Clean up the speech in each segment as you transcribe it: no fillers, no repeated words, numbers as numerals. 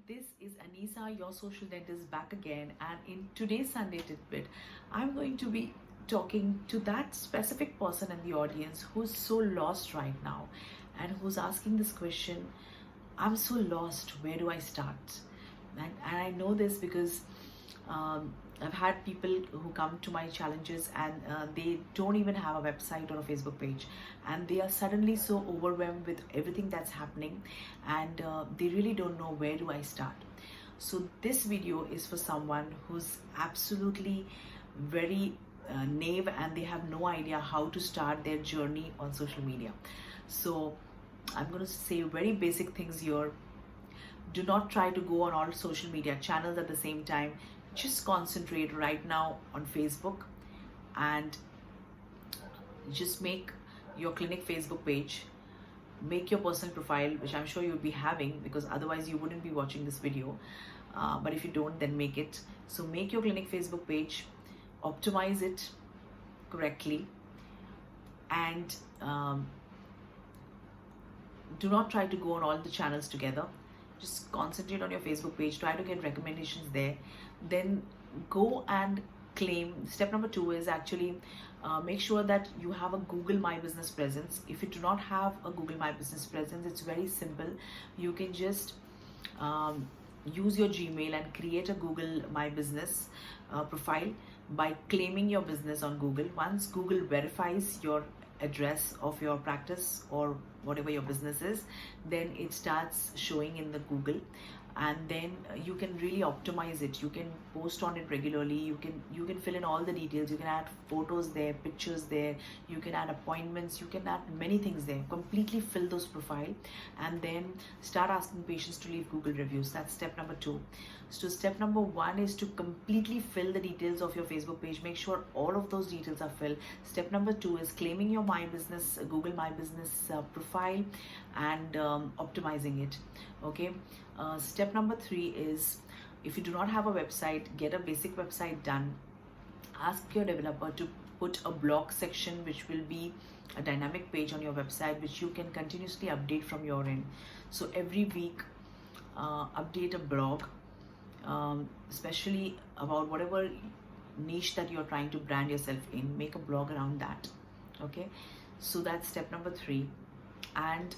This is Anisa, your social dentist, back again. And in today's Sunday Tidbit, I'm going to be talking to that specific person in the audience who's so lost right now and who's asking this question: I'm so lost, where do I start? And I know this because I've had people who come to my challenges and they don't even have a website or a Facebook page, and they are suddenly so overwhelmed with everything that's happening, and they really don't know where do I start. So this video is for someone who's absolutely very naive and they have no idea how to start their journey on social media. So I'm going to say very basic things here. Do not try to go on all social media channels at the same time. Just concentrate right now on Facebook and just make your clinic Facebook page, make your personal profile, which I'm sure you'll be having because otherwise you wouldn't be watching this video. But if you don't, then make it. So make your clinic Facebook page, optimize it correctly, and do not try to go on all the channels together. Just concentrate on your Facebook page, try to get recommendations there, then go and claim. Step number 2 is actually make sure that you have a Google My Business presence. If you do not have a Google My Business presence, it's very simple. You can just use your Gmail and create a Google My Business profile by claiming your business on Google. Once Google verifies your address of your practice or whatever your business is, then it starts showing in the Google, and then you can really optimize it. You can post on it regularly. You can fill in all the details. You can add photos there, pictures there. You can add appointments. You can add many things there. Completely fill those profile, and then start asking patients to leave Google reviews. That's step number 2. So step number 1 is to completely fill the details of your Facebook page. Make sure all of those details are filled. Step number 2 is claiming your My Business, Google My Business profile, and optimizing it. Okay. Step number 3 is, if you do not have a website, get a basic website done. Ask your developer to put a blog section, which will be a dynamic page on your website, which you can continuously update from your end. So every week, update a blog, especially about whatever niche that you're trying to brand yourself in. Make a blog around that. Okay, so that's step number 3. And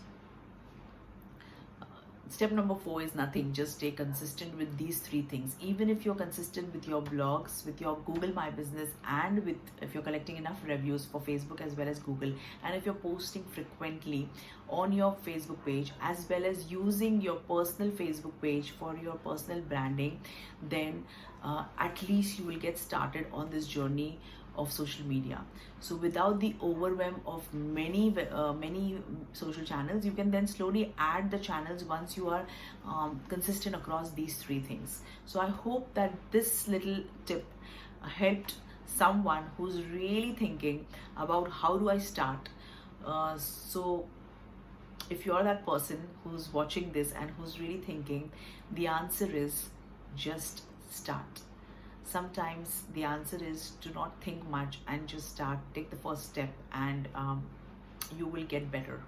step number 4 is nothing. Just stay consistent with these 3 things. Even if you're consistent with your blogs, with your Google My Business, and with if you're collecting enough reviews for Facebook as well as Google, and if you're posting frequently on your Facebook page as well as using your personal Facebook page for your personal branding, then at least you will get started on this journey of social media. So without the overwhelm of many social channels, you can then slowly add the channels once you are consistent across these 3 things. So I hope that this little tip helped someone who's really thinking about how do I start. So if you're that person who's watching this and who's really thinking, the answer is just start. Sometimes the answer is to not think much and just start. Take the first step, and you will get better.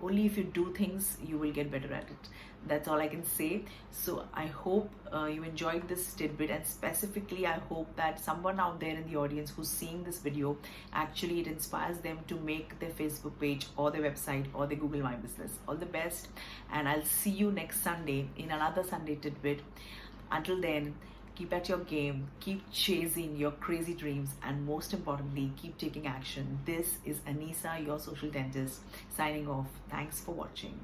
Only if you do things, you will get better at it. That's all I can say. So I hope you enjoyed this tidbit, and specifically I hope that someone out there in the audience who's seeing this video, actually it inspires them to make their Facebook page or their website or their Google My Business. All the best, and I'll see you next Sunday in another Sunday tidbit. Until then, keep at your game, keep chasing your crazy dreams, and most importantly, keep taking action. This is Anisa, your social dentist, signing off. Thanks for watching.